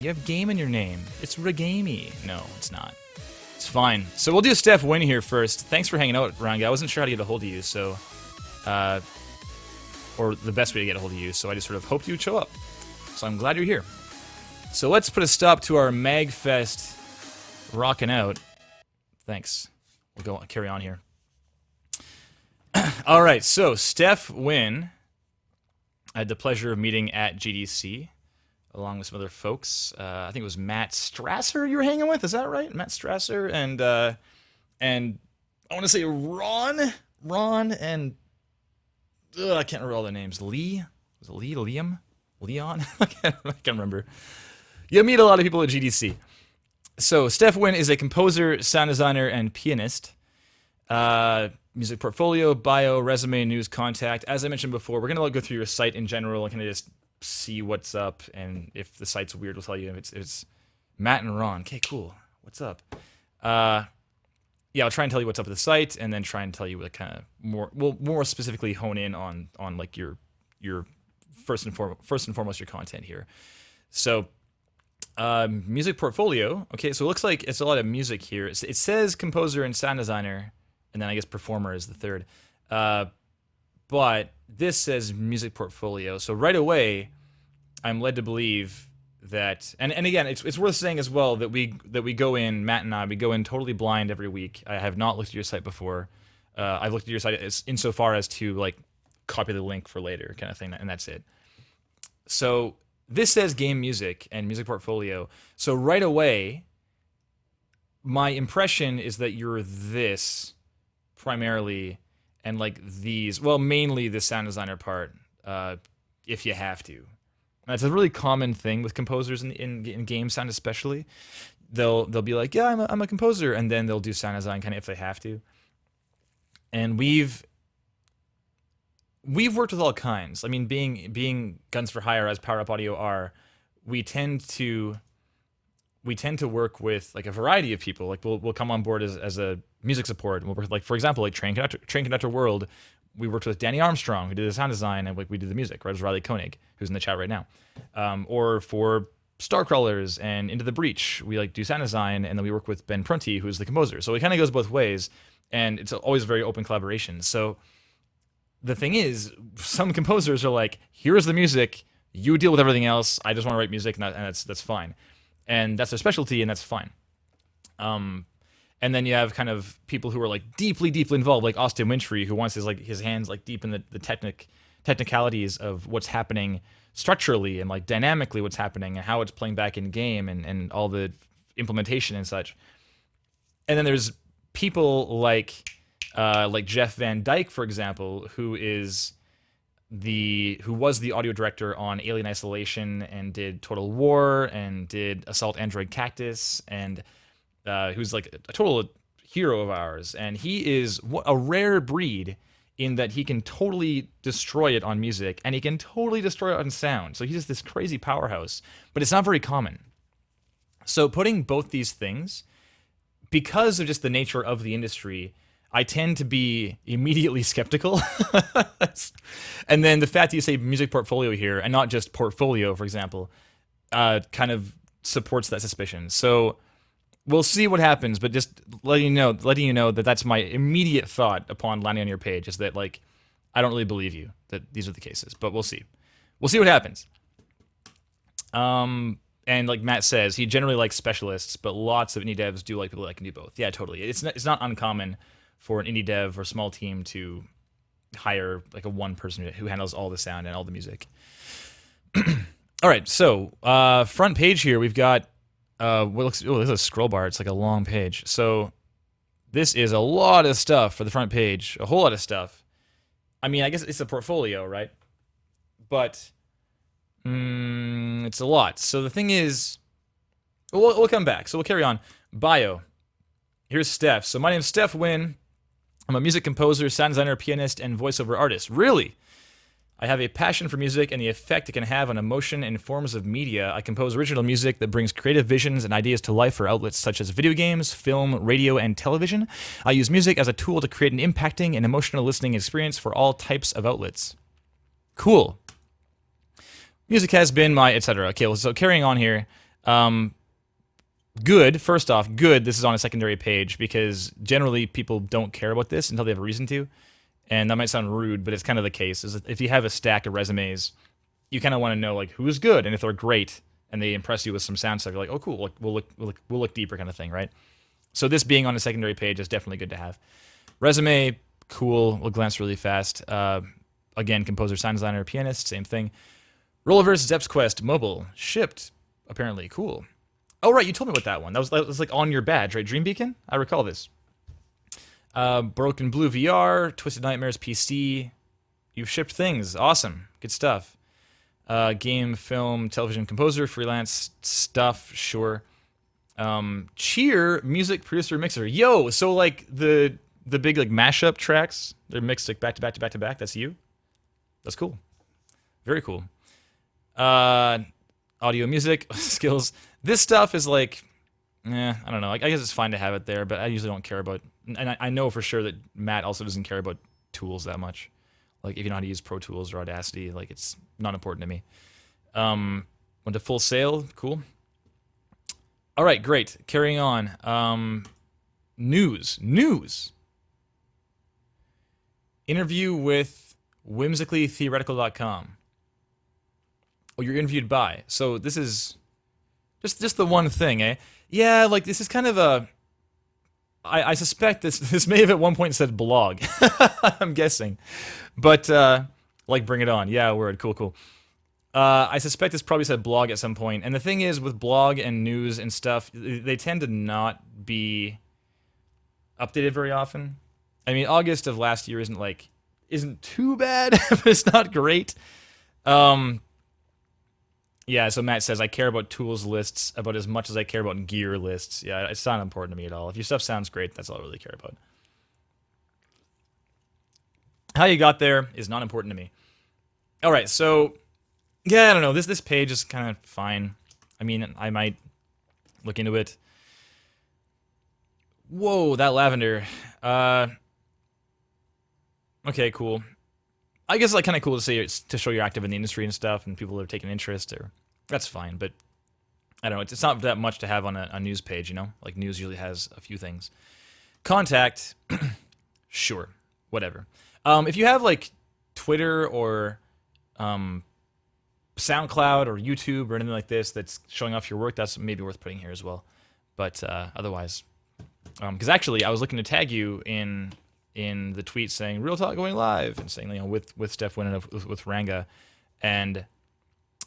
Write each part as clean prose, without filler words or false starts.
You have game in your name. It's Regami. No, it's not. It's fine. So we'll do Steph Nguyen here first. Thanks for hanging out, Ranga. I wasn't sure how to get a hold of you, so... or the best way to get a hold of you, so I just sort of hoped you'd show up. So I'm glad you're here. So let's put a stop to our MagFest rocking out. Thanks. We'll go carry on here. Alright, so Steph Nguyen, I had the pleasure of meeting at GDC, along with some other folks. I think it was Matt Strasser you were hanging with, is that right? Matt Strasser and I want to say Ron, and I can't remember all their names. Lee? Was it Lee? Liam? Leon? I can't remember. You'll meet a lot of people at GDC. So, Steph Nguyen is a composer, sound designer, and pianist. Music portfolio, bio, resume, news, contact. As I mentioned before, we're going to go through your site in general and kind of just see what's up. And if the site's weird, we'll tell you. If it's Matt and Ron. Okay, cool. What's up? Yeah, I'll try and tell you what's up with the site, and then try and tell you what kind of more specifically hone in on like your first and foremost your content here. So, music portfolio. Okay, so it looks like it's a lot of music here. It says composer and sound designer, and then I guess performer is the third. But this says music portfolio. So right away, I'm led to believe that, and again, it's worth saying as well that we go in, Matt and I, we go in totally blind every week. I have not looked at your site before. I've looked at your site insofar as to like copy the link for later kind of thing, and that's it. So this says game music and music portfolio. So right away, my impression is that you're this primarily, and like these, well, mainly the sound designer part, if you have to. That's a really common thing with composers in game sound, especially. They'll be like, yeah, I'm a composer, and then they'll do sound design kind of if they have to. And we've worked with all kinds. I mean, being Guns for Hire as Power Up Audio are, we tend to work with like a variety of people. Like we'll come on board as a music support, and we'll work with, like, for example, like Train Conductor World. We worked with Danny Armstrong, who did the sound design, and we did the music, right? It was Riley Koenig, who's in the chat right now. Or for Starcrawlers and Into the Breach, we like do sound design, and then we work with Ben Prunty, who's the composer. So it kind of goes both ways, and it's always a very open collaboration. So the thing is, some composers are like, here's the music, you deal with everything else, I just want to write music, and that's fine. And that's their specialty, and that's fine. And then you have kind of people who are like deeply involved, like Austin Wintry, who wants his hands like deep in the technicalities of what's happening structurally and like dynamically what's happening and how it's playing back in game and all the implementation and such. And then there's people like Jeff Van Dyke, for example, who was the audio director on Alien Isolation and did Total War and did Assault Android Cactus, and who's like a total hero of ours. And he is a rare breed in that he can totally destroy it on music, and he can totally destroy it on sound. So he's just this crazy powerhouse, but it's not very common. So putting both these things, because of just the nature of the industry, I tend to be immediately skeptical. And then the fact that you say music portfolio here, and not just portfolio, for example, kind of supports that suspicion. So we'll see what happens, but just letting you know that that's my immediate thought upon landing on your page, is that like I don't really believe you that these are the cases, but we'll see. We'll see what happens. And like Matt says, he generally likes specialists, but lots of indie devs do like people that can do both. Yeah, totally. It's not uncommon for an indie dev or small team to hire like a one person who handles all the sound and all the music. All right, so front page here, we've got this is a scroll bar. It's like a long page. So this is a lot of stuff for the front page, a whole lot of stuff. I mean, I guess it's a portfolio, right? But it's a lot. So the thing is, we'll come back. So we'll carry on. Bio. Here's Steph. So my name's Steph Nguyen. I'm a music composer, sound designer, pianist, and voiceover artist. Really? I have a passion for music and the effect it can have on emotion and forms of media. I compose original music that brings creative visions and ideas to life for outlets such as video games, film, radio, and television. I use music as a tool to create an impacting and emotional listening experience for all types of outlets. Cool. Music has been my etc. Okay, well, so carrying on here. Good, first off, good this is on a secondary page because generally people don't care about this until they have a reason to. And that might sound rude, but it's kind of the case. Is if you have a stack of resumes, you kind of want to know like who's good, and if they're great and they impress you with some sound stuff, you're like, oh cool, like, we'll look deeper, kind of thing, right? So this being on a secondary page is definitely good to have. Resume, cool. We'll glance really fast. Again, composer, sound designer, pianist, same thing. Rollerverse, Zepp's Quest, mobile, shipped, apparently, cool. Oh right, you told me about that one. That was like on your badge, right? Dream Beacon? I recall this. Broken Blue VR, Twisted Nightmares PC. You've shipped things. Awesome. Good stuff. Game, film, television composer, freelance stuff, sure. Cheer, music producer, mixer. Yo, so like the big like mashup tracks, they're mixed like back to back to back to back. That's you? That's cool. Very cool. Audio music skills. This stuff is like, I don't know. I guess it's fine to have it there, but I usually don't care about. And I know for sure that Matt also doesn't care about tools that much. Like if you know how to use Pro Tools or Audacity, like it's not important to me. Went to Full Sail, cool. All right, great. Carrying on. News. Interview with whimsicallytheoretical.com. Oh, you're interviewed by. So this is just the one thing, eh? Yeah, like this is kind of a. I suspect this may have at one point said blog. I'm guessing, but like bring it on. Yeah, word. Cool. I suspect this probably said blog at some point. And the thing is, with blog and news and stuff, they tend to not be updated very often. I mean, August of last year isn't too bad, but it's not great. Yeah, so Matt says, I care about tools lists about as much as I care about gear lists. Yeah, it's not important to me at all. If your stuff sounds great, that's all I really care about. How you got there is not important to me. All right, so, yeah, I don't know. This page is kind of fine. I mean, I might look into it. Whoa, that lavender. Okay, cool. I guess it's like kind of cool to see to show you're active in the industry and stuff, and people are taking interest. Or that's fine, but I don't know. It's not that much to have on a news page, you know. Like news usually has a few things. Contact, sure, whatever. If you have like Twitter or SoundCloud or YouTube or anything like this that's showing off your work, that's maybe worth putting here as well. But otherwise, because actually, I was looking to tag you in the tweet saying Real Talk going live and saying, you know, with Steph Nguyen and with Ranga, and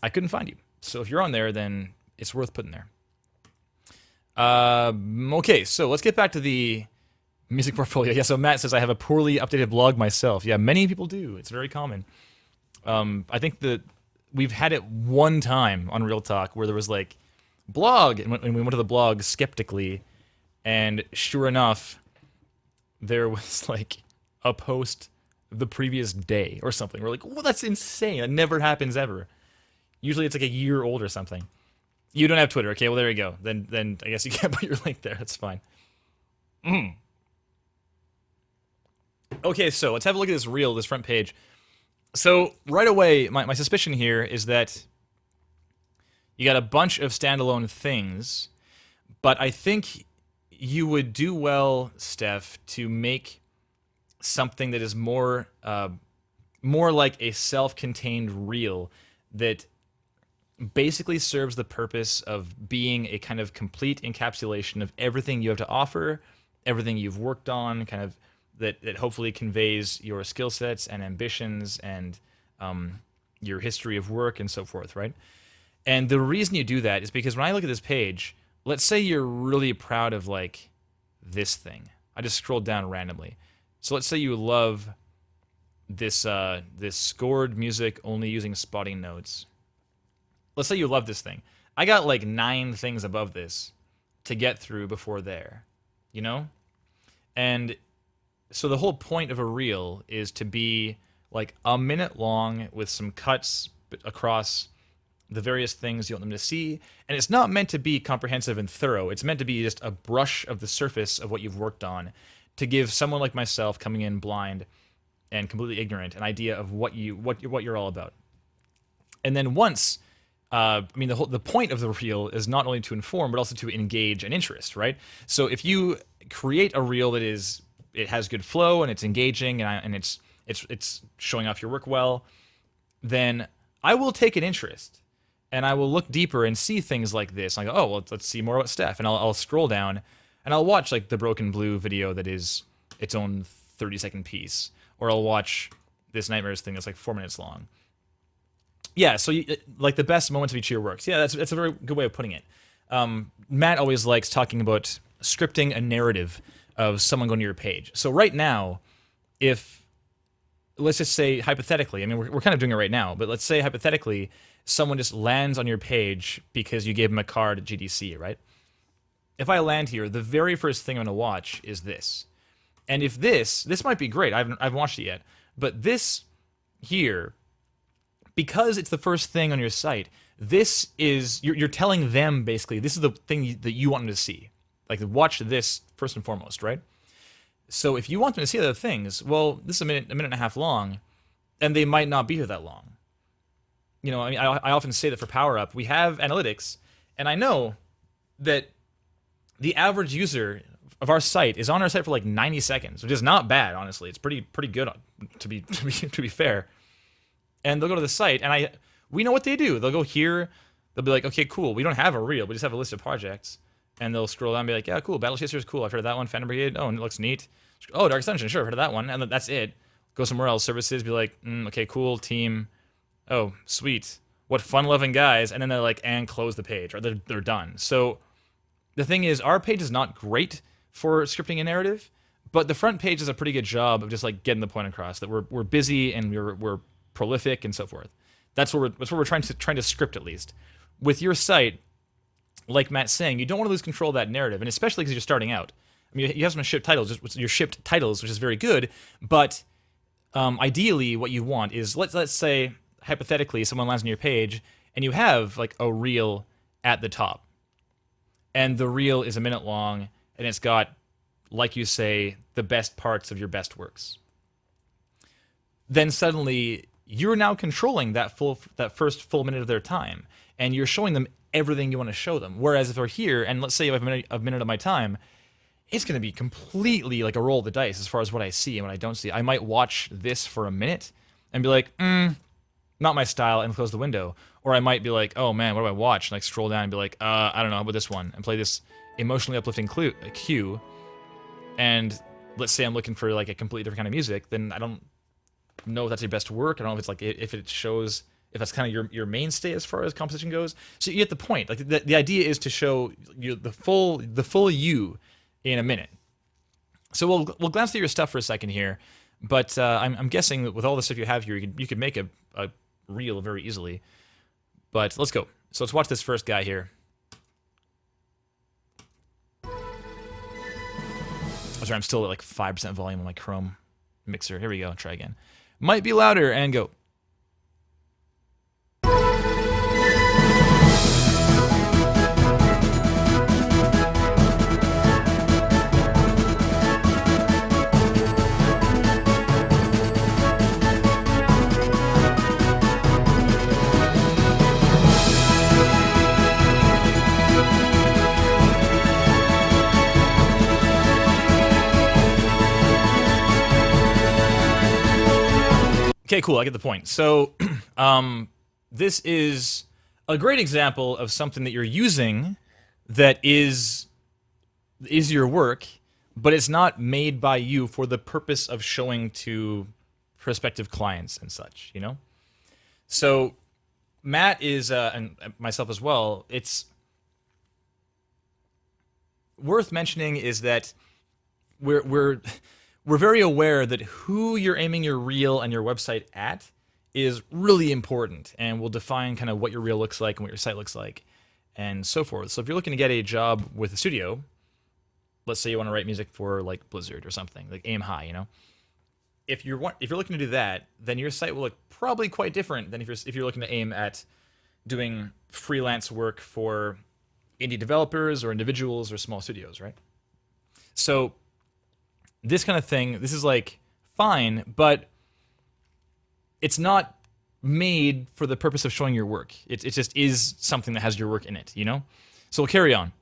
I couldn't find you. So if you're on there, then it's worth putting there. Okay, so let's get back to the music portfolio. Yeah, so Matt says I have a poorly updated blog myself. Yeah, many people do. It's very common. I think that we've had it one time on Real Talk where there was like blog, and we went to the blog skeptically, and sure enough, there was like a post the previous day or something. We're like, well, that's insane. That never happens ever. Usually it's like a year old or something. You don't have Twitter. Okay, well, there you go. Then I guess you can't put your link there. That's fine. Okay, so let's have a look at this reel, this front page. So right away, my suspicion here is that you got a bunch of standalone things, but I think you would do well, Steph, to make something that is more like a self-contained reel that basically serves the purpose of being a kind of complete encapsulation of everything you have to offer, everything you've worked on, kind of that hopefully conveys your skill sets and ambitions and your history of work and so forth, right? And the reason you do that is because when I look at this page, let's say you're really proud of like this thing. I just scrolled down randomly. So let's say you love this this scored music only using spotting notes. Let's say you love this thing. I got like 9 things above this to get through before there, you know? And so the whole point of a reel is to be like a minute long with some cuts across the various things you want them to see. And it's not meant to be comprehensive and thorough. It's meant to be just a brush of the surface of what you've worked on to give someone like myself coming in blind and completely ignorant an idea of what you're all about. And then once I mean, the point of the reel is not only to inform, but also to engage an interest, right? So if you create a reel that it has good flow and it's engaging and it's showing off your work well, then I will take an interest and I will look deeper and see things like this. I go, oh, well, let's see more about Steph, and I'll scroll down and I'll watch like the Broken Blue video that is its own 30-second piece, or I'll watch this Nightmares thing that's like 4 minutes long. Yeah, so like the best moments of each of your works. Yeah, that's a very good way of putting it. Matt always likes talking about scripting a narrative of someone going to your page. So right now, if let's just say hypothetically, I mean we're kind of doing it right now, but let's say hypothetically someone just lands on your page because you gave them a card at GDC, right? If I land here, the very first thing I'm going to watch is this. And if this might be great. I haven't watched it yet, but this here, because it's the first thing on your site, this is you're telling them basically this is the thing that you want them to see. Like, watch this first and foremost, right? So if you want them to see other things, well, this is a minute and a half long, and they might not be here that long. You know, I mean, I often say that for Power Up, we have analytics, and I know that the average user of our site is on our site for like 90 seconds, which is not bad, honestly. It's pretty good to be fair. And they'll go to the site, and we know what they do. They'll go here, they'll be like, okay, cool. We don't have a reel, we just have a list of projects. And they'll scroll down and be like, yeah, cool. Battle Chaser is cool. I've heard of that one. Phantom Brigade. Oh, and it looks neat. Oh, Dark Ascension. Sure, I've heard of that one. And that's it. Go somewhere else. Services. Be like, okay, cool. Team. Oh, sweet. What fun-loving guys. And then they're like, and close the page. Or they're done. So the thing is, our page is not great for scripting a narrative, but the front page does a pretty good job of just like getting the point across that we're busy and we're prolific and so forth. That's what we're trying to script, at least. With your site, like Matt's saying, you don't want to lose control of that narrative, and especially because you're starting out. I mean, you have some shipped titles, your shipped titles, which is very good, but ideally what you want is, let's say, hypothetically, someone lands on your page, and you have like a reel at the top. And the reel is a minute long, and it's got, like you say, the best parts of your best works. Then suddenly, you're now controlling that first full minute of their time, and you're showing them everything you want to show them. Whereas if they're here, and let's say you have a minute of my time, it's going to be completely like a roll of the dice as far as what I see and what I don't see. I might watch this for a minute and be like, not my style, and close the window. Or I might be like, oh man, what do I watch? And like scroll down and be like, I don't know, how about this one? And play this emotionally uplifting cue. And let's say I'm looking for like a completely different kind of music, then I don't know if that's your best work. I don't know if it's like, if it shows, if that's kind of your mainstay as far as composition goes. So you get the point. Like the idea is to show you the full you in a minute. So we'll glance through your stuff for a second here, but I'm guessing that with all the stuff you have here, you could make a reel very easily. But let's go. So let's watch this first guy here. Oh, sorry, I'm still at like 5% volume on my Chrome mixer. Here we go. Try again. Might be louder, and go. Okay, cool. I get the point. So this is a great example of something that you're using that is your work, but it's not made by you for the purpose of showing to prospective clients and such, you know? So Matt is, and myself as well, it's worth mentioning is that we're very aware that who you're aiming your reel and your website at is really important, and will define kind of what your reel looks like and what your site looks like and so forth. So if you're looking to get a job with a studio, let's say you want to write music for like Blizzard or something, like aim high, you know? If you're looking to do that, then your site will look probably quite different than if you're looking to aim at doing freelance work for indie developers or individuals or small studios, right? So this kind of thing, this is like fine, but it's not made for the purpose of showing your work. It just is something that has your work in it, you know? So we'll carry on.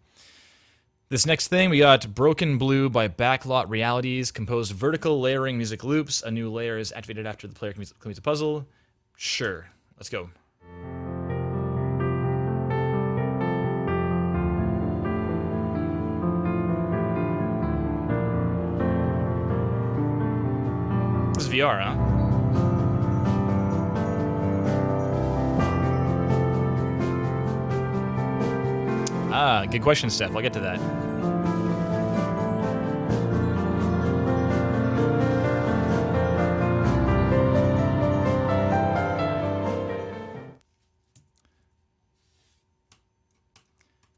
This next thing, we got Broken Blue by Backlot Realities, composed vertical layering music loops. A new layer is activated after the player completes a puzzle. Sure, let's go. This is VR, huh? Ah, good question, Steph. I'll get to that.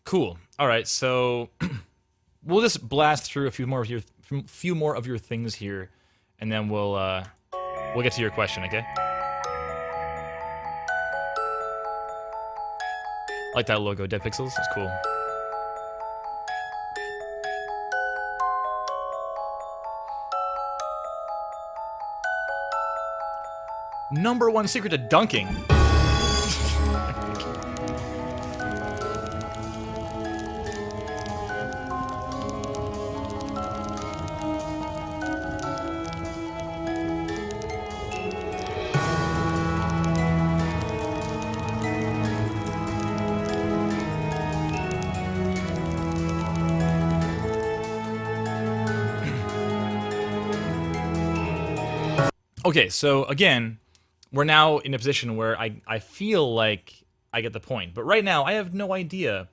Cool. All right, so we'll just blast through a few more of your things here, and then we'll get to your question, okay? I like that logo, Dead Pixels. It's cool. Number one secret to dunking. Okay, so again, we're now in a position where I feel like I get the point. But right now, I have no idea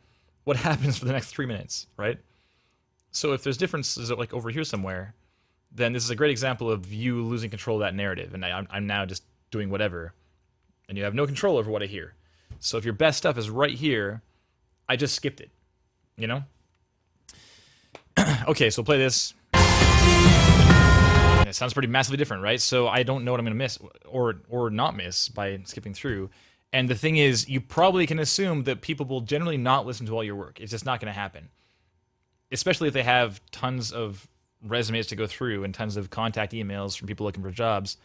what happens for the next 3 minutes, right? So if there's differences like over here somewhere, then this is a great example of you losing control of that narrative. And I'm now just doing whatever. And you have no control over what I hear. So if your best stuff is right here, I just skipped it, you know? Okay, so play this. It sounds pretty massively different, right? So I don't know what I'm going to miss or not miss by skipping through. And the thing is, you probably can assume that people will generally not listen to all your work. It's just not going to happen. Especially if they have tons of resumes to go through and tons of contact emails from people looking for jobs.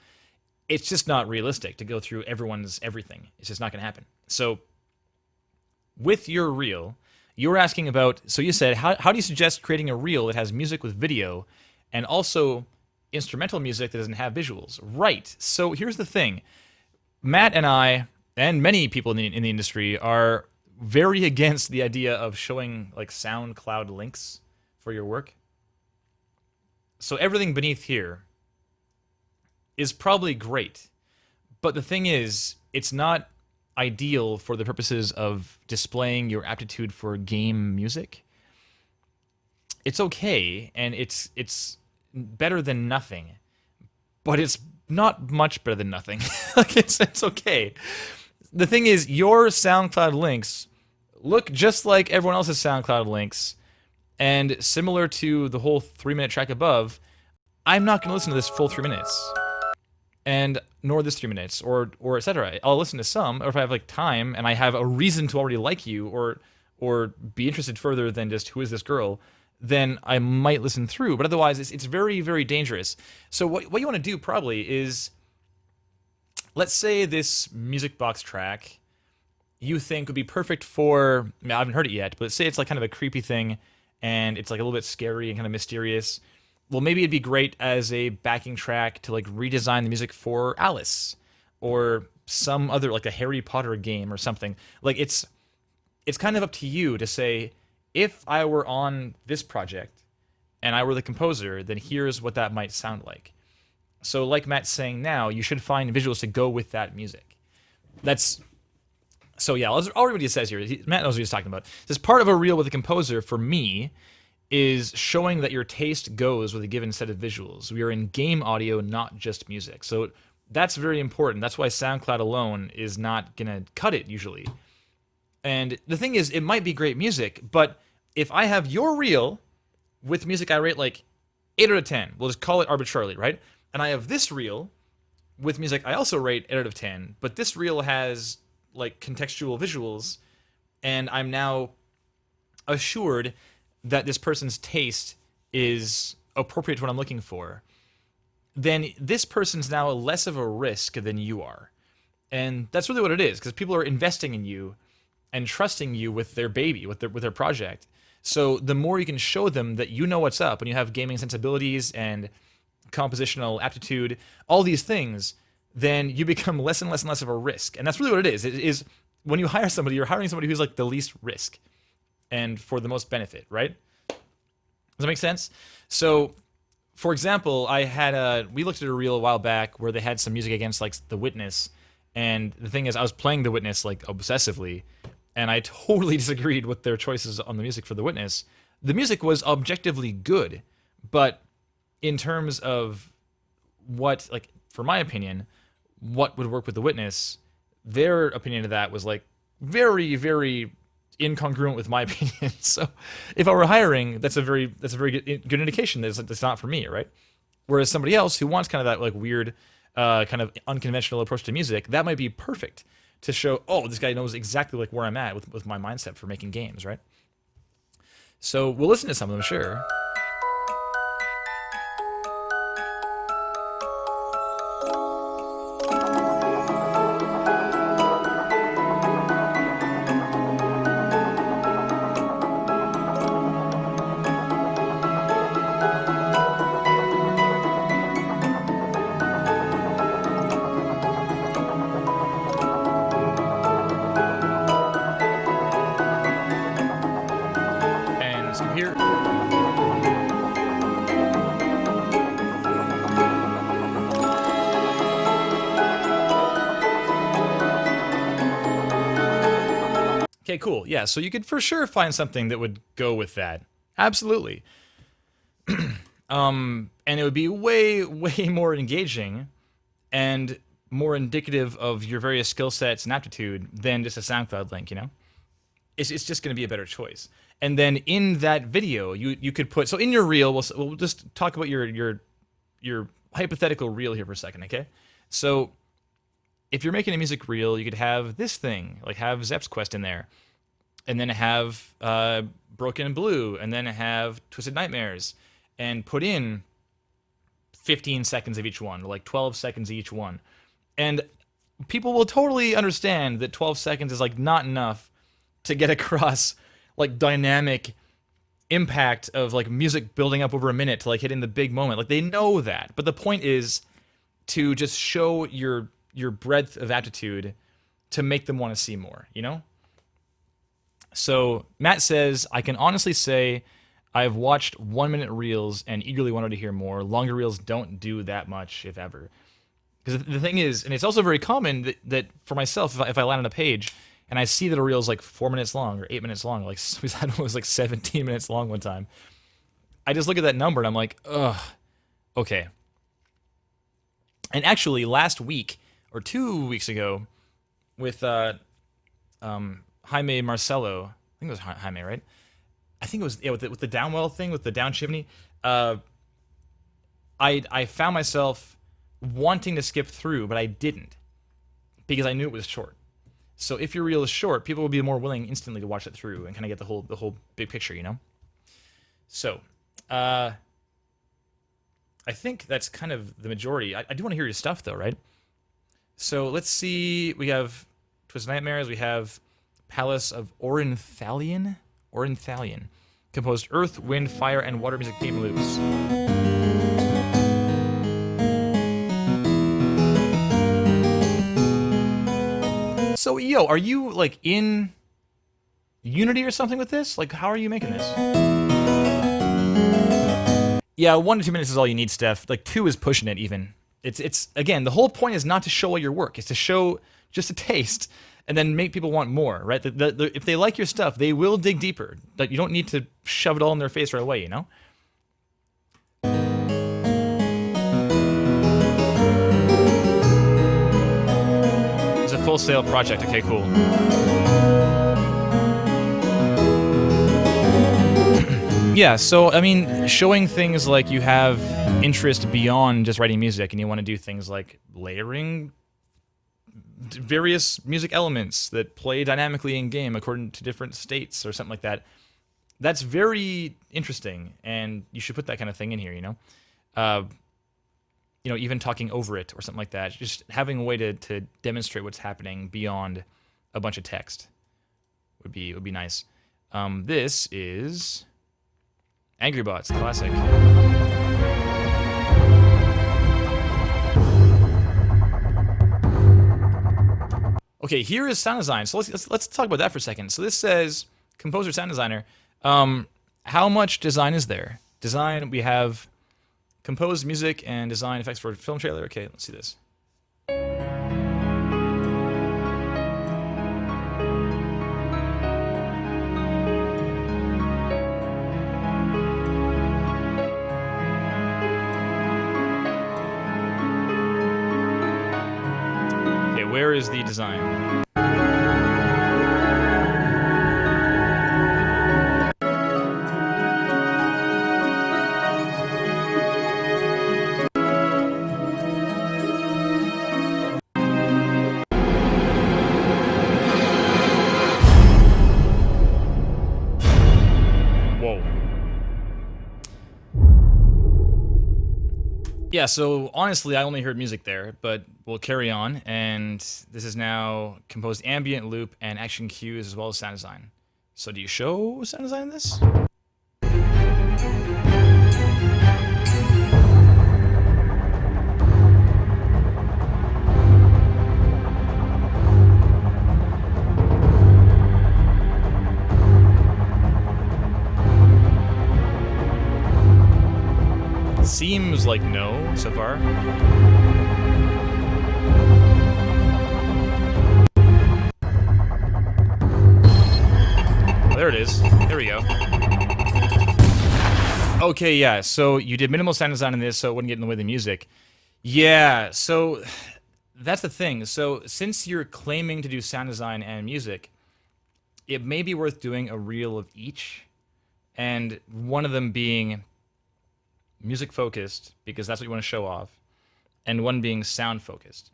It's just not realistic to go through everyone's everything. It's just not going to happen. So with your reel, you were asking about, so you said, how do you suggest creating a reel that has music with video and also instrumental music that doesn't have visuals? Right. So here's the thing. Matt and I, and many people in the industry, are very against the idea of showing like SoundCloud links for your work. So everything beneath here is probably great. But the thing is, it's not ideal for the purposes of displaying your aptitude for game music. It's okay, and it's better than nothing, but it's not much better than nothing. Like it's okay. The thing is, your SoundCloud links look just like everyone else's SoundCloud links, and similar to the whole 3-minute track above, I'm not going to listen to this full 3 minutes, and nor this 3 minutes, or etc. I'll listen to some, or if I have like time and I have a reason to already like you, or be interested further than just who is this girl, then I might listen through. But otherwise, it's very, very dangerous. So what you want to do probably is, let's say this music box track you think would be perfect for, I haven't heard it yet, but say it's like kind of a creepy thing, and it's like a little bit scary and kind of mysterious. Well, maybe it'd be great as a backing track to like redesign the music for Alice, or some other, like a Harry Potter game or something. Like it's kind of up to you to say, if I were on this project and I were the composer, then here's what that might sound like. So like Matt's saying now, you should find visuals to go with that music. So yeah, I'll read what he says here. Matt knows what he's talking about. It says, part of a reel with a composer, for me, is showing that your taste goes with a given set of visuals. We are in game audio, not just music. So that's very important. That's why SoundCloud alone is not going to cut it usually. And the thing is, it might be great music, but if I have your reel with music I rate like 8 out of 10, we'll just call it arbitrarily, right? And I have this reel with music I also rate 8 out of 10, but this reel has like contextual visuals, and I'm now assured that this person's taste is appropriate to what I'm looking for, then this person's now less of a risk than you are. And that's really what it is, because people are investing in you and trusting you with their baby, with their project. So the more you can show them that you know what's up and you have gaming sensibilities and compositional aptitude, all these things, then you become less and less and less of a risk. And that's really what it is. It is when you hire somebody, you're hiring somebody who's like the least risk and for the most benefit, right? Does that make sense? So, for example, we looked at a reel a while back where they had some music against like The Witness, and the thing is, I was playing The Witness like obsessively, and I totally disagreed with their choices on the music for The Witness. The music was objectively good, but in terms of what, like, for my opinion, what would work with The Witness, their opinion of that was like very, very incongruent with my opinion. So if I were hiring, that's a very good indication that it's not for me, right? Whereas somebody else who wants kind of that like weird, kind of unconventional approach to music, that might be perfect to show, oh, this guy knows exactly like where I'm at with my mindset for making games, right? So we'll listen to some of them, sure. And so here. Okay, cool. Yeah, so you could for sure find something that would go with that. Absolutely. And it would be way, way more engaging and more indicative of your various skill sets and aptitude than just a SoundCloud link, you know? It's just going to be a better choice. And then in that video, you could put, so in your reel, we'll just talk about your hypothetical reel here for a second, okay? So if you're making a music reel, you could have this thing, like have Zep's Quest in there, and then have Broken Blue, and then have Twisted Nightmares, and put in 15 seconds of each one, or like 12 seconds each one. And people will totally understand that 12 seconds is like not enough to get across like dynamic impact of like music building up over a minute to like hitting the big moment. Like they know that. But the point is to just show your breadth of aptitude to make them want to see more, you know? So Matt says, I can honestly say I've watched 1 minute reels and eagerly wanted to hear more. Longer reels don't do that much, if ever. Because the thing is, and it's also very common that for myself, if I land on a page and I see that a reel is like 4 minutes long or 8 minutes long, like we had one was like 17 minutes long one time, I just look at that number and I'm like, ugh, okay. And actually, last week or 2 weeks ago, with Jaime Marcelo, I think it was Jaime, right? I think it was, yeah, with the downwell thing, with the down chimney. I found myself wanting to skip through, but I didn't because I knew it was short. So if your reel is short, people will be more willing instantly to watch it through and kind of get the whole big picture, you know. So, I think that's kind of the majority. I do want to hear your stuff though, right? So let's see. We have Twisted Nightmares. We have Palace of Orinthalion, composed Earth, Wind, Fire, and Water music theme loops. So, yo, are you like in Unity or something with this? Like, how are you making this? Yeah, 1 to 2 minutes is all you need, Steph. Like 2 is pushing it even. It's again, the whole point is not to show all your work. It's to show just a taste and then make people want more, right? If they like your stuff, they will dig deeper. Like you don't need to shove it all in their face right away, you know? It's a full sale project. Okay, cool. Yeah, so, I mean, showing things like you have interest beyond just writing music and you want to do things like layering various music elements that play dynamically in game according to different states or something like that, that's very interesting, and you should put that kind of thing in here, you know? even talking over it or something like that. Just having a way to demonstrate what's happening beyond a bunch of text would be nice. This is Angry Bots, classic. Okay, here is sound design. So let's talk about that for a second. So this says composer, sound designer. How much design is there? Design, we have composed music and design effects for a film trailer. Okay, let's see this. Okay, where is the design? Yeah, so honestly, I only heard music there, but we'll carry on. And this is now composed ambient, loop, and action cues, as well as sound design. So do you show sound design in this? Seems like no so far. Oh, there it is. There we go. Okay, yeah, so you did minimal sound design in this so it wouldn't get in the way of the music. Yeah, so that's the thing. So since you're claiming to do sound design and music, it may be worth doing a reel of each, and one of them being music focused, because that's what you want to show off, and one being sound focused.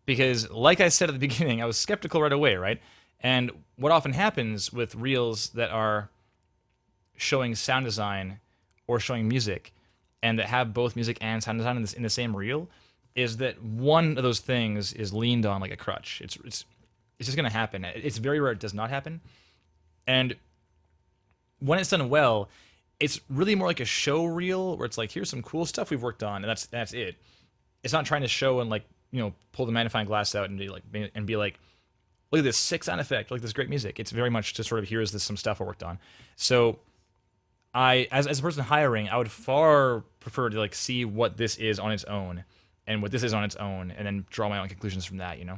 Because like I said at the beginning, I was skeptical right away, right? And what often happens with reels that are showing sound design or showing music, and that have both music and sound design in the same reel, is that one of those things is leaned on like a crutch. It's just going to happen. It's very rare it does not happen. And when it's done well, it's really more like a show reel where it's like, here's some cool stuff we've worked on, and that's it. It's not trying to show and pull the magnifying glass out and be like, look at this sick sound effect, look at this great music. It's very much just sort of, here's some stuff I worked on. So as a person hiring, I would far prefer to see what this is on its own and what this is on its own, and then draw my own conclusions from that, So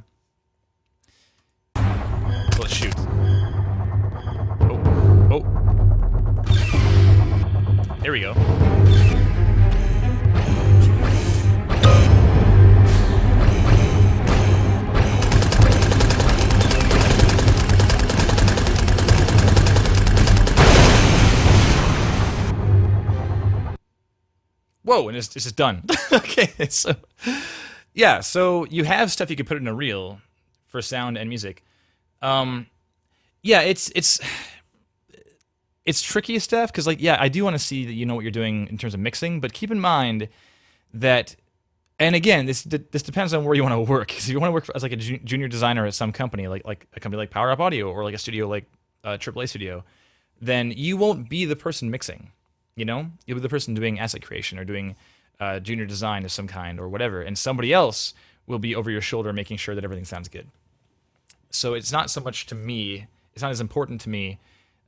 let's shoot. Oh. There we go. Whoa, and it's just done. Okay, so yeah, so you have stuff you could put in a reel for sound and music. Yeah, it's tricky stuff, because I do want to see that you know what you're doing in terms of mixing, but keep in mind that, and again, this depends on where you want to work. Because if you want to work as a junior designer at some company, like a company like Power Up Audio, or like a studio like AAA studio, then you won't be the person mixing. You'll be the person doing asset creation or doing junior design of some kind or whatever, and somebody else will be over your shoulder making sure that everything sounds good. So it's not so much to me, it's not as important to me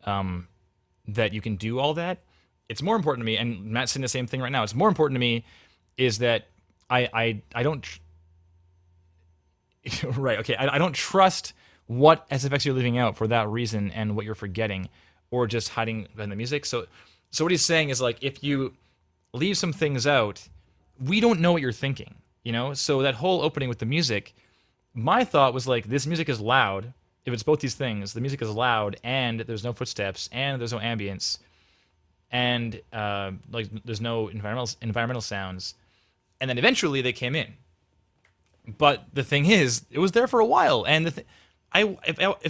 that you can do all that. It's more important to me, and Matt's saying the same thing right now, it's more important to me is that I don't right, okay, I don't trust what SFX you're leaving out for that reason and what you're forgetting or just hiding behind the music. So what he's saying is, if you leave some things out, we don't know what you're thinking, So that whole opening with the music, my thought was this music is loud. If it's both these things, the music is loud and there's no footsteps and there's no ambience and there's no environmental sounds. And then eventually they came in. But the thing is, it was there for a while. And if I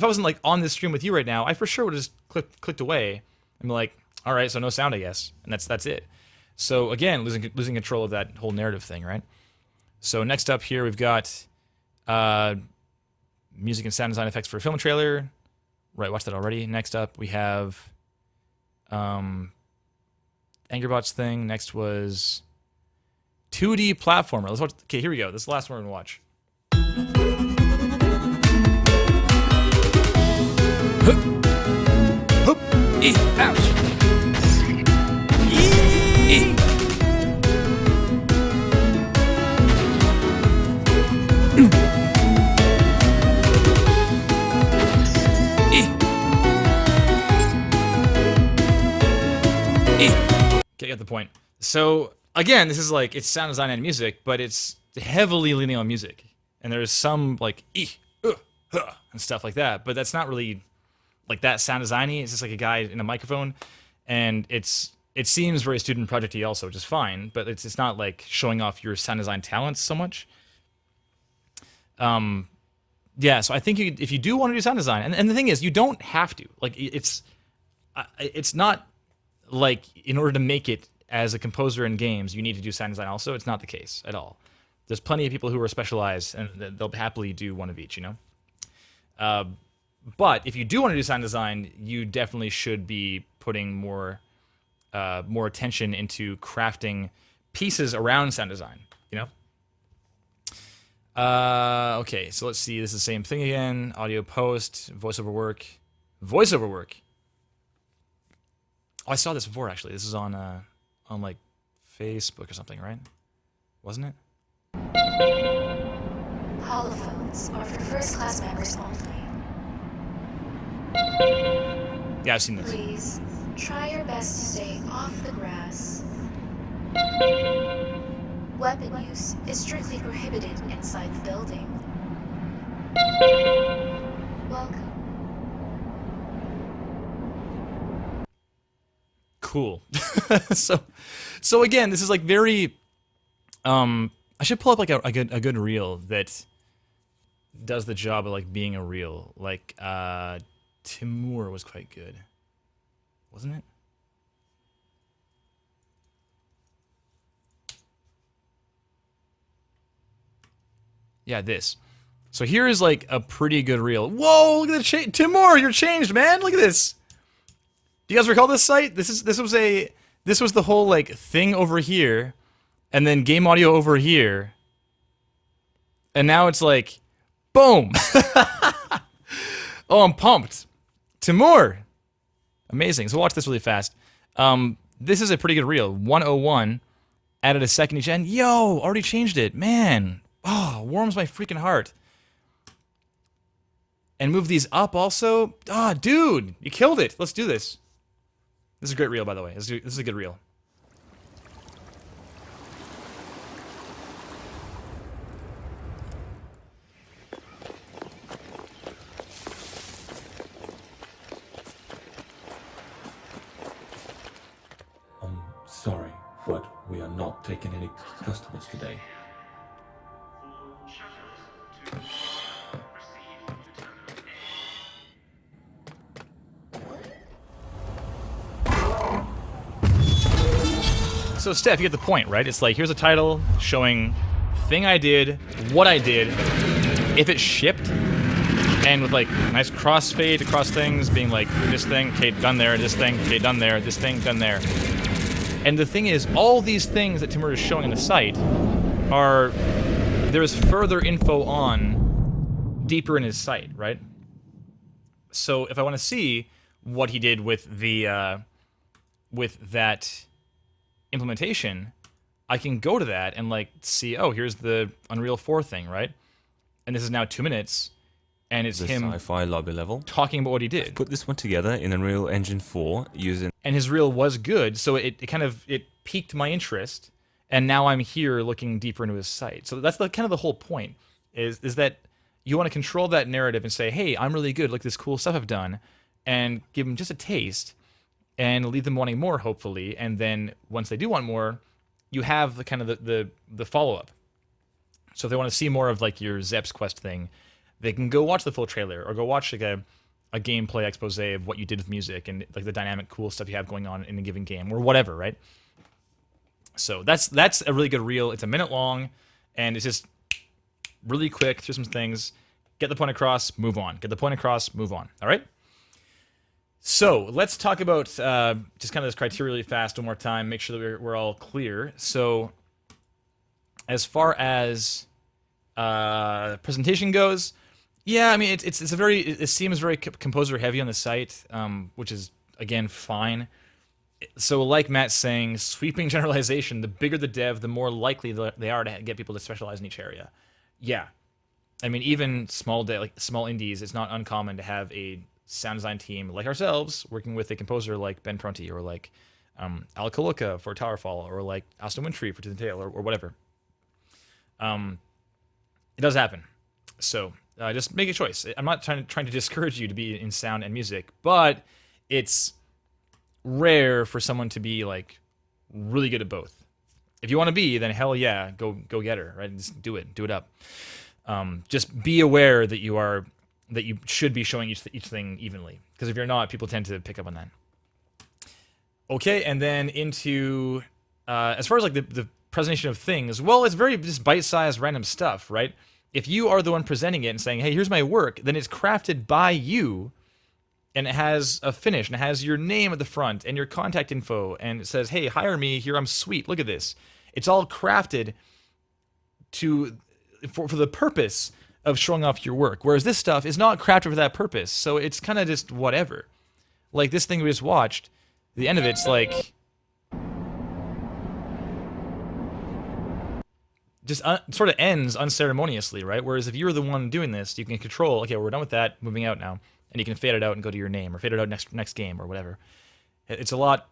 wasn't on this stream with you right now, I for sure would have just clicked away and be like, all right, so no sound, I guess, and that's it. So again, losing control of that whole narrative thing, right? So next up here we've got music and sound design effects for a film trailer. Right, watched that already. Next up we have Angry Bots thing. Next was 2D platformer. Let's watch. Okay, here we go. This is the last one we're gonna watch. Ouch. Okay, get the point. So again, this is like, it's sound design and music, but it's heavily leaning on music, and there's some like and stuff like that, but that's not really like that sound designy. It's just like a guy in a microphone, and it seems very student projecty also, which is fine, but it's not like showing off your sound design talents so much. Yeah, so I think if you do want to do sound design, and the thing is, you don't have to. Like, it's not like in order to make it as a composer in games, you need to do sound design also. It's not the case at all. There's plenty of people who are specialized, and they'll happily do one of each, you know? But if you do want to do sound design, you definitely should be putting more attention into crafting pieces around sound design, you know? Okay, so let's see. This is the same thing again. Audio post, voiceover work. Voiceover work. Oh, I saw this before, actually. This is on like Facebook or something, right? Wasn't it? Holophones are for first-class members only. Yeah, I've seen this. Please, try your best to stay off the grass. Weapon use is strictly prohibited inside the building. Welcome. Cool. So again, this is like very. I should pull up like a good reel that does the job of like being a reel. Like Timur was quite good, wasn't it? Yeah, this. So here is like a pretty good reel. Whoa, look at the Timur, you're changed, man. Look at this. Do you guys recall this site? This was the whole like thing over here, and then game audio over here, and now it's like, boom. Oh, I'm pumped. Timur, amazing. So watch this really fast. This is a pretty good reel. 101, added a second each end. Yo, already changed it, man. Oh, warms my freaking heart. And move these up also. Ah, dude, you killed it. Let's do this. This is a great reel, by the way. This is a good reel. I'm sorry, but we are not taking any customers today. So Steph, you get the point, right? It's like, here's a title showing thing I did, what I did, if it shipped, and with like nice crossfade across things, being like, this thing, okay, done there, this thing, okay, done there, this thing, done there. And the thing is, all these things that Timur is showing on the site there's further info on deeper in his site, right? So if I want to see what he did with that implementation, I can go to that and like see, oh, here's the Unreal 4 thing, right? And this is now 2 minutes, and it's him sci-fi lobby level talking about what he did. Put this one together in Unreal Engine 4 using, And his reel was good, so it piqued my interest, and now I'm here looking deeper into his site. So that's kind of the whole point, is that you want to control that narrative and say, hey, I'm really good, look at this cool stuff I've done, and give them just a taste, and leave them wanting more, hopefully. And then once they do want more, you have the kind of the follow-up. So if they want to see more of like your Zeps Quest thing, they can go watch the full trailer, or go watch like a gameplay expose of what you did with music and like the dynamic cool stuff you have going on in a given game, or whatever, right? So that's a really good reel. It's a minute long, And it's just really quick through some things, get the point across, move on. Get the point across, move on. All right? So let's talk about just kind of this criteria really fast one more time, make sure that we're all clear. So as far as presentation goes, yeah, I mean, it's a very, it seems very composer heavy on the site, which is, again, fine. So like Matt's saying, sweeping generalization, the bigger the dev, the more likely they are to get people to specialize in each area. Yeah. I mean, even small indies, it's not uncommon to have a sound design team like ourselves working with a composer like Ben Prunty or like Al Koloka for Towerfall or like Austin Winfrey for Tooth and Tail or whatever. It does happen. So just make a choice. I'm not trying to discourage you to be in sound and music, but it's rare for someone to be like really good at both. If you want to be, then hell yeah, go get her, right? Just do it up. Just be aware that you should be showing each thing evenly, because if you're not, people tend to pick up on that. Okay, and then into as far as like the presentation of things, well, it's very just bite-sized random stuff, right? If you are the one presenting it and saying, hey, here's my work, then it's crafted by you, and it has a finish, and it has your name at the front, and your contact info, and it says, hey, hire me, here, I'm sweet, look at this. It's all crafted for the purpose of showing off your work, whereas this stuff is not crafted for that purpose, so it's kind of just whatever. Like this thing we just watched, the end of it's like just sort of ends unceremoniously, right? Whereas if you're the one doing this, you can control, okay, we're done with that, moving out now, and you can fade it out and go to your name, or fade it out next game, or whatever. It's a lot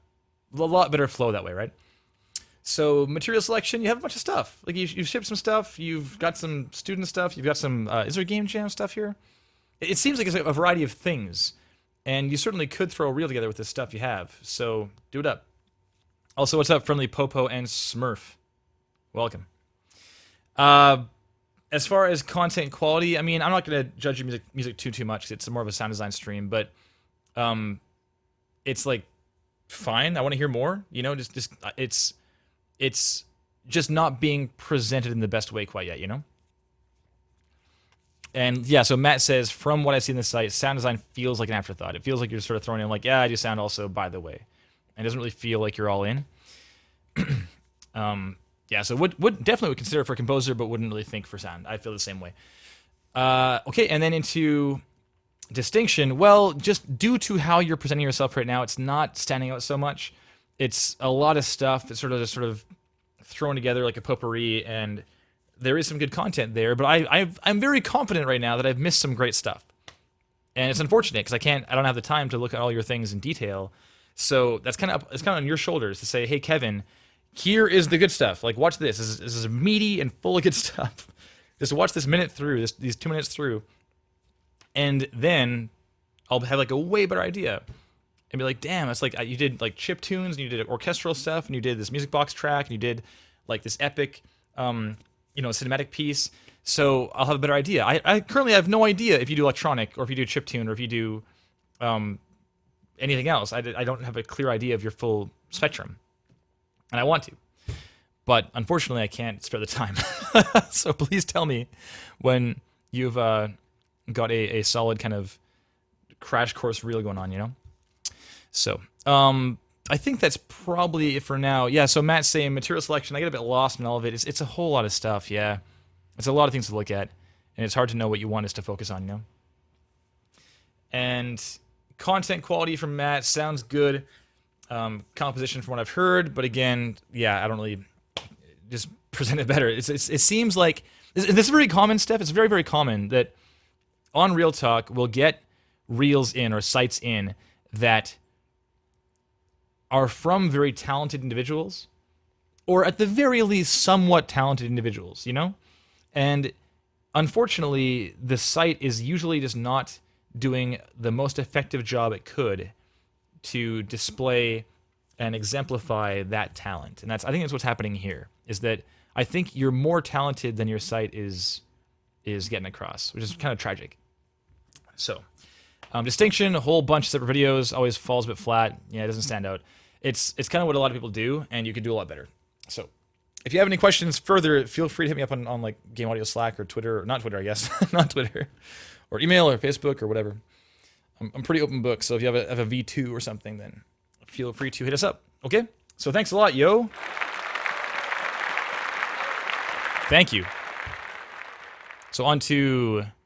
better flow that way, right? So material selection, you have a bunch of stuff. Like you've shipped some stuff, you've got some student stuff, you've got some, is there game jam stuff here? It seems like it's a variety of things, and you certainly could throw a reel together with this stuff you have, so do it up. Also, what's up, Friendly Popo and Smurf? Welcome. As far as content quality, I mean, I'm not going to judge your music too much, 'cause it's more of a sound design stream, but it's like, fine, I want to hear more, you know, just it's just not being presented in the best way quite yet, you know? And yeah, so Matt says, from what I see in the site, sound design feels like an afterthought. It feels like you're sort of throwing in like, yeah, I do sound also, by the way. And it doesn't really feel like you're all in. Yeah, so would definitely would consider it for a composer, but wouldn't really think for sound. I feel the same way. Okay, and then into distinction. Well, just due to how you're presenting yourself right now, it's not standing out so much. It's a lot of stuff that's sort of thrown together like a potpourri, and there is some good content there. But I'm very confident right now that I've missed some great stuff, and it's unfortunate because I don't have the time to look at all your things in detail. So it's kind of on your shoulders to say, hey, Kevin, here is the good stuff. Like, watch this. This is meaty and full of good stuff. Just watch this minute through, these 2 minutes through, and then I'll have like a way better idea. And be like, damn, it's like you did like chip tunes, and you did orchestral stuff, and you did this music box track, and you did like this epic, cinematic piece. So I'll have a better idea. I currently have no idea if you do electronic, or if you do chip tune, or if you do anything else. I don't have a clear idea of your full spectrum. And I want to, but unfortunately I can't spare the time. So please tell me when you've got a solid kind of crash course reel going on, you know? So I think that's probably it for now. Yeah, so Matt's saying material selection, I get a bit lost in all of it. It's a whole lot of stuff, yeah. It's a lot of things to look at, and it's hard to know what you want us to focus on, you know? And content quality from Matt sounds good. Composition from what I've heard, but again, yeah, I don't really just present it better. It seems like this is very common, Steph. It's very, very common that on Real Talk we'll get reels in or sites in that are from very talented individuals, or at the very least somewhat talented individuals, you know? And unfortunately, the site is usually just not doing the most effective job it could to display and exemplify that talent. And I think that's what's happening here, is that I think you're more talented than your site is getting across, which is kind of tragic. So, distinction, a whole bunch of separate videos, always falls a bit flat. Yeah, it doesn't stand out. It's kind of what a lot of people do, and you could do a lot better. So, if you have any questions further, feel free to hit me up on like Game Audio Slack or Twitter, or not Twitter, I guess, not Twitter, or email or Facebook or whatever. I'm pretty open book, so if you have a V2 or something, then feel free to hit us up. Okay? So thanks a lot, yo. Thank you. So on to